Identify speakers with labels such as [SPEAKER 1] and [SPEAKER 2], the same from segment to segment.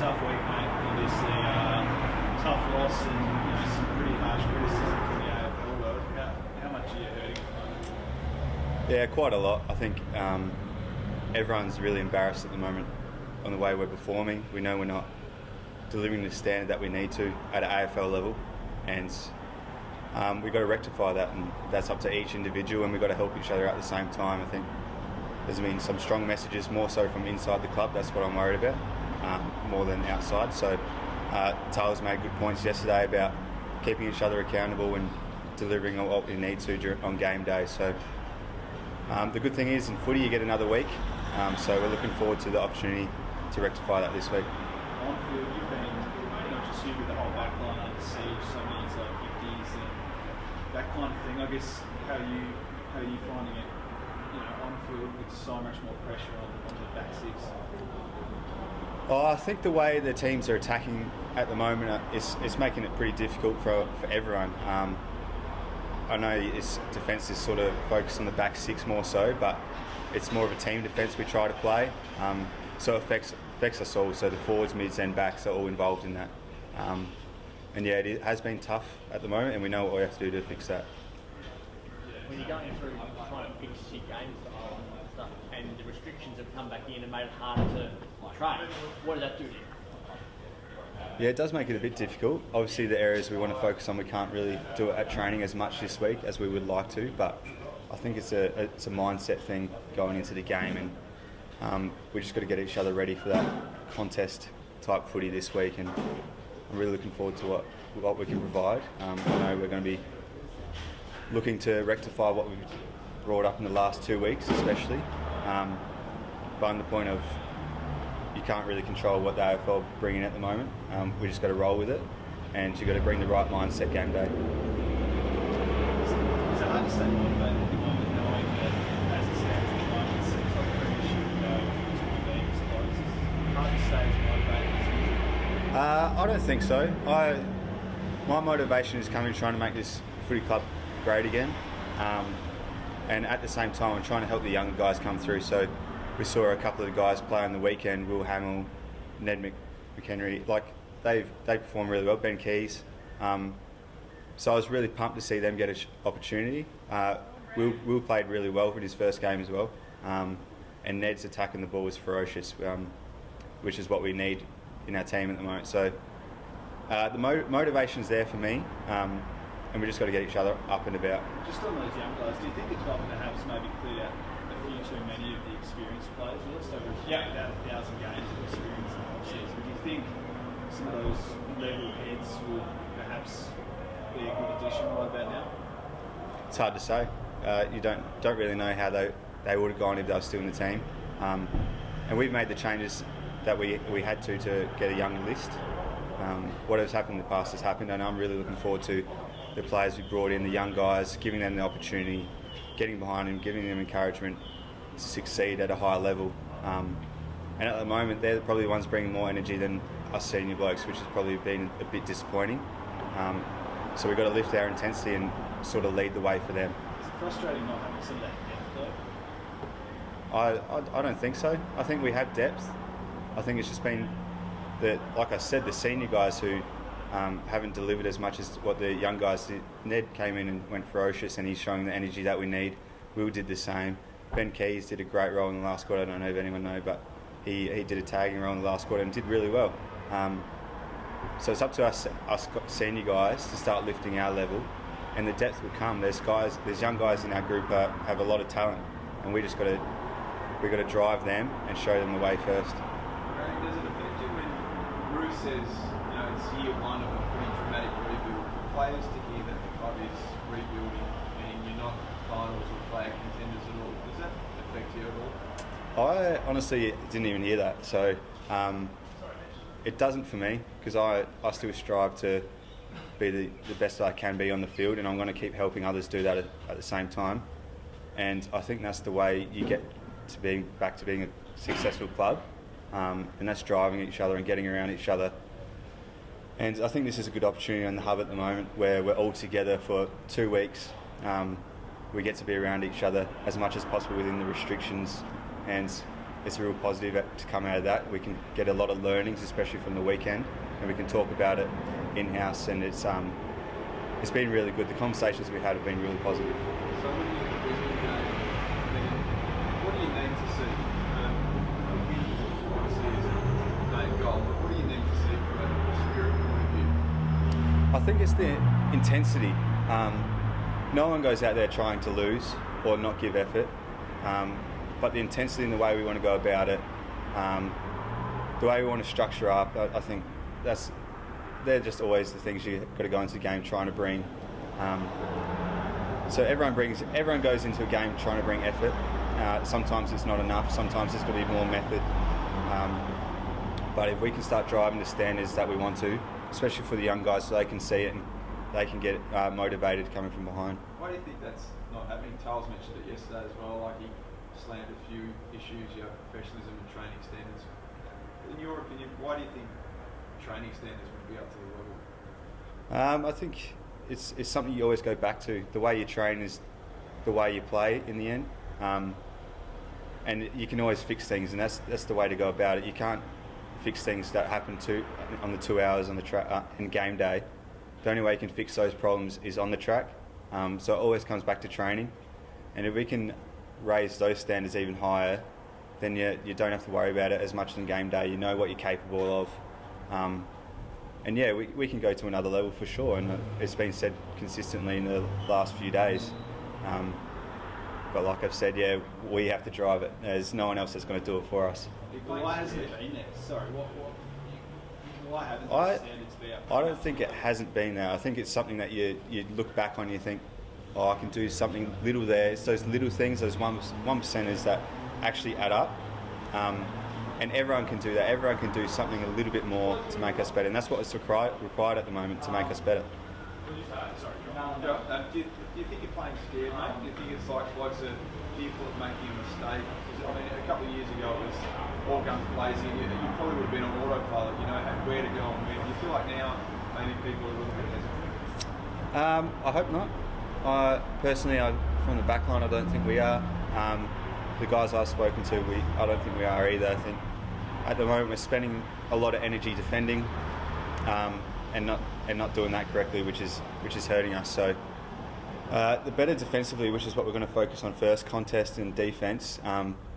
[SPEAKER 1] tough week, mate. Obviously, tough loss and some pretty harsh criticism from the AFL world. How much are you hurting at the moment?
[SPEAKER 2] Yeah, quite a lot. I think everyone's really embarrassed at the moment on the way we're performing. We know we're not delivering the standard that we need to at an AFL level, and we've got to rectify that, and that's up to each individual, and we've got to help each other at the same time. I think there's been some strong messages, more so from inside the club. That's what I'm worried about, more than outside. So Taylor's made good points yesterday about keeping each other accountable and delivering what we need to on game day. So the good thing is in footy you get another week, so we're looking forward to the opportunity to rectify that this week.
[SPEAKER 1] On field, you've been, not just you, but the whole back line under siege, so many like 50s and that kind of thing. I guess how are you finding it, on field with so much more pressure on the back six?
[SPEAKER 2] Oh, I think the way the teams are attacking at the moment is making it pretty difficult for everyone. I know defence is sort of focused on the back six more so, but it's more of a team defence we try to play. So it affects us all. So the forwards, mids and backs are all involved in that. And yeah, it has been tough at the moment, and we know what we have to do to fix that.
[SPEAKER 3] When you're going through trying to fix your game style and stuff, and the restrictions have come back in and made it harder to train, what does that do to you?
[SPEAKER 2] Yeah, it does make it a bit difficult. Obviously, the areas we want to focus on, we can't really do it at training as much this week as we would like to. But I think it's a mindset thing going into the game, and we just got to get each other ready for that contest type footy this week. And I'm really looking forward to what we can provide. I know we're going to be looking to rectify what we've brought up in the last 2 weeks, especially. But on the point of you can't really control what the AFL bring in at the moment. We just got to roll with it, and you've got to bring the right mindset game day.
[SPEAKER 1] Is it hard to stay motivated at the moment, knowing that as it stands at the moment, it seems like the premiership is close? It's hard to stay as motivated as
[SPEAKER 2] I don't think so. My motivation is coming trying to make this footy club great again, and at the same time I'm trying to help the younger guys come through. So we saw a couple of the guys play on the weekend, Will Hamill, Ned McHenry, they performed really well, Ben Keys. So I was really pumped to see them get an opportunity. Will played really well for his first game as well, and Ned's attacking the ball was ferocious, which is what we need in our team at the moment. So the motivation's there for me, and we just got to get each other up and about.
[SPEAKER 1] Just on those young guys, do you think the club perhaps maybe cleared out a few too many of the experienced players? We lost over about 1,000 games of experience in the whole season. Do you think some of those level heads would perhaps be a good addition right about now?
[SPEAKER 2] It's hard to say. You don't really know how they would have gone if they were still in the team. And we've made the changes that we had to get a young list. Whatever's happened in the past has happened, and I'm really looking forward to the players we brought in, the young guys, giving them the opportunity, getting behind them, giving them encouragement to succeed at a higher level. And at the moment, they're probably the ones bringing more energy than us senior blokes, which has probably been a bit disappointing. So we've got to lift our intensity and sort of lead the way for them.
[SPEAKER 1] Is it frustrating not having some of that depth though?
[SPEAKER 2] I don't think so. I think we have depth. I think it's just been like I said, the senior guys who haven't delivered as much as what the young guys did. Ned came in and went ferocious, and he's showing the energy that we need. Will did the same. Ben Keys did a great role in the last quarter. I don't know if anyone knows, but he did a tagging role in the last quarter and did really well. So it's up to us senior guys to start lifting our level, and the depth will come. There's young guys in our group have a lot of talent, and we got to drive them and show them the way first.
[SPEAKER 4] Does it affect you when Bruce says, it's year one of a pretty dramatic rebuild? Players to hear that the club is rebuilding and you're not finals or player contenders at all. Does that affect you at all?
[SPEAKER 2] I honestly didn't even hear that, so it doesn't for me, because I still strive to be the best I can be on the field, and I'm going to keep helping others do that at the same time. And I think that's the way you get to being back to being a successful club, and that's driving each other and getting around each other. And I think this is a good opportunity on the hub at the moment, where we're all together for 2 weeks. We get to be around each other as much as possible within the restrictions, and it's a real positive to come out of that. We can get a lot of learnings, especially from the weekend, and we can talk about it in-house, and it's been really good. The conversations we had have been really positive.
[SPEAKER 4] So when you look at the Brisbane game, I mean, what do you need to see? Obviously, is the main goal, but what do you need to see from a spirit point of view?
[SPEAKER 2] I think it's the intensity. No one goes out there trying to lose or not give effort, but the intensity and the way we want to go about it, the way we want to structure up, I think they're just always the things you've got to go into the game trying to bring. So everyone goes into a game trying to bring effort. Sometimes it's not enough. Sometimes there's got to be more method. But if we can start driving the standards that we want to, especially for the young guys, so they can see it and they can get motivated coming from behind.
[SPEAKER 4] Why do you think that's not happening? Charles mentioned it yesterday as well. Like, he slammed a few issues, professionalism and training standards. In your opinion, why do you think training standards would be up to the level?
[SPEAKER 2] I think it's something you always go back to. The way you train is the way you play in the end, and you can always fix things, and that's the way to go about it. You can't fix things that happen on the 2 hours on the track in game day. The only way you can fix those problems is on the track. So it always comes back to training, and if we can raise those standards even higher, then you don't have to worry about it as much in game day. You know what you're capable of. And yeah, we can go to another level for sure, and it's been said consistently in the last few days. But like I've said, yeah, we have to drive it. There's no one else that's going to do it for us.
[SPEAKER 1] Why hasn't it been there? Sorry, why haven't the standards there?
[SPEAKER 2] I don't think it hasn't been there. I think it's something that you look back on and you think, oh, I can do something little there. It's those little things, those 1%ers that actually add up. And everyone can do that. Everyone can do something a little bit more to make us better. And that's what's required at the moment to make us better.
[SPEAKER 4] Do you think you're playing scared, mate? Do you think it's like blokes are fearful of making a mistake? I mean, a couple of years ago it was all guns blazing. You probably would have been on autopilot, where to go and when. Do you feel like now maybe people are a little bit hesitant?
[SPEAKER 2] I hope not. Personally, from the back line, I don't think we are. The guys I've spoken to, I don't think we are either. I think at the moment we're spending a lot of energy defending and not doing that correctly, which is hurting us. So the better defensively, which is what we're going to focus on first, contest and defence,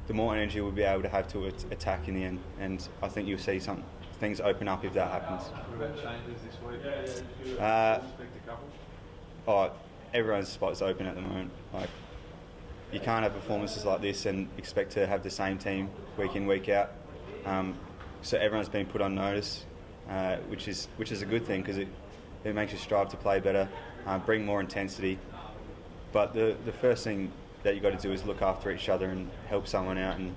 [SPEAKER 2] the more energy we'll be able to have to attack in the end. And I think you'll see some things open up if that happens.
[SPEAKER 4] What about changes this week? Expect a couple?
[SPEAKER 2] Oh, everyone's spot is open at the moment. Like, you can't have performances like this and expect to have the same team week in, week out. So everyone's been put on notice, which is a good thing because it makes you strive to play better, bring more intensity. But the first thing that you've got to do is look after each other and help someone out. And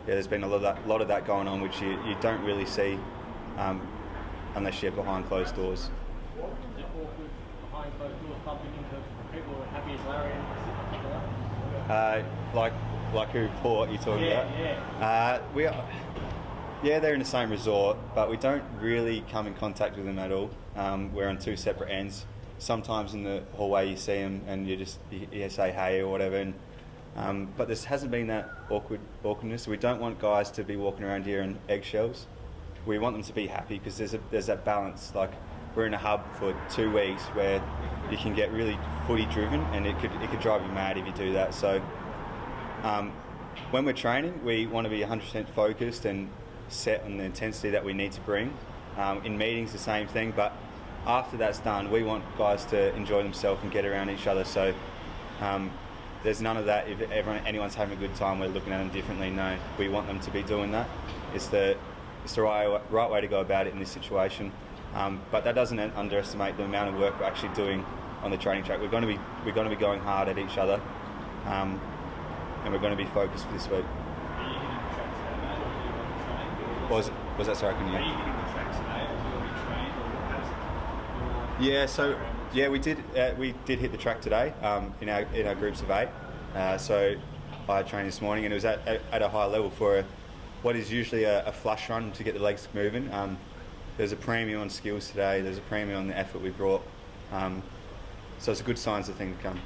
[SPEAKER 2] there's been a lot of that going on, which you don't really see unless you're behind closed doors.
[SPEAKER 3] Is it awkward behind closed doors bumping into people who are happy as Larry and
[SPEAKER 2] Like who? Port? You talking about?
[SPEAKER 3] Yeah.
[SPEAKER 2] We are. Yeah, they're in the same resort, but we don't really come in contact with them at all. We're on two separate ends. Sometimes in the hallway you see them and you say hey or whatever. And, but there hasn't been that awkwardness. We don't want guys to be walking around here in eggshells. We want them to be happy because there's that balance. Like, we're in a hub for 2 weeks where you can get really footy driven, and it could drive you mad if you do that. So when we're training, we want to be 100% focused and set on the intensity that we need to bring. In meetings, the same thing, but after that's done, we want guys to enjoy themselves and get around each other. So there's none of that. If anyone's having a good time, we're looking at them differently. No, we want them to be doing that. It's the right way to go about it in this situation. But that doesn't underestimate the amount of work we're actually doing on the training track. We're going to be going hard at each other, and we're going to be focused for this week.
[SPEAKER 1] Are you hitting the track today, mate, or do you want to train?
[SPEAKER 2] Was that sorry? Can you?
[SPEAKER 1] Are you hitting the track today, or do you want to train, or how does it?
[SPEAKER 2] Yeah, so we did hit the track today in our groups of 8. So I had training this morning, and it was at a high level for what is usually a flush run to get the legs moving. There's a premium on skills today. There's a premium on the effort we brought. So it's a good signs of things to come.